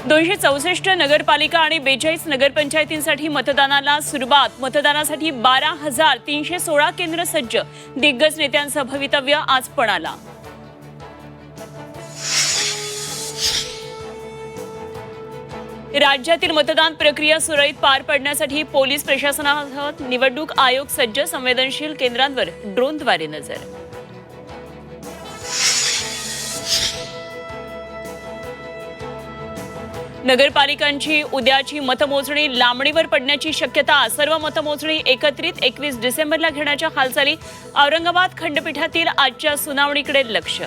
264 नगरपालिका आणि 42 नगरपंचायतींसाठी मतदानाला सुरुवात। मतदानासाठी 12,316 केंद्र सज्ज। दिग्गज नेत्यांचं भवितव्य आज पणाला। राज्यातील मतदान प्रक्रिया सुरळीत पार पडण्यासाठी पोलीस प्रशासनासह निवडणूक आयोग सज्ज। संवेदनशील केंद्रांवर ड्रोनद्वारे नजर। नगरपालिकांची उद्याची मतमोजणी लांबणीवर पडण्याची शक्यता। सर्व मतमोजणी एकत्रित 21 डिसेंबरला घेण्याच्या हालचाली। औरंगाबाद खंडपीठातील आजच्या सुनावणीकडे लक्ष।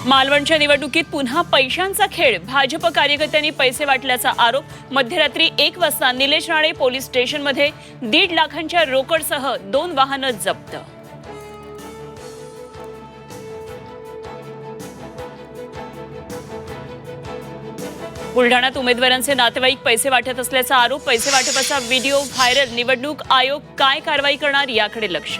मालवणच्या निवडणुकीत पुन्हा पैशांचा खेळ। भाजप कार्यकर्त्यांनी पैसे वाटल्याचा आरोप। मध्यरात्री 1 वाजता निलेश राणे पोलीस स्टेशनमध्ये 1.5 लाखांच्या रोकडसह 2 वाहनं जप्त। बुलढाण्यात उमेदवारांचे नातेवाईक पैसे वाटत असल्याचा आरोप। पैसे वाटपाचा व्हिडिओ व्हायरल। निवडणूक आयोग काय कारवाई करणार याकडे लक्ष।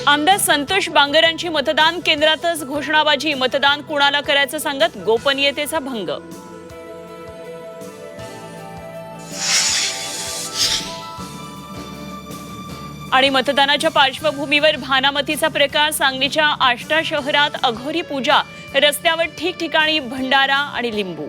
आमदार संतोष बांगरांची मतदान केंद्रातच घोषणाबाजी। मतदान कुणाला करायचं सांगत गोपनीयतेचा भंग। आणि मतदानाच्या पार्श्वभूमीवर भानामतीचा प्रकार। सांगलीच्या आष्टा शहरात अघोरी पूजा। रस्त्यावर ठिकठिकाणी भंडारा आणि लिंबू।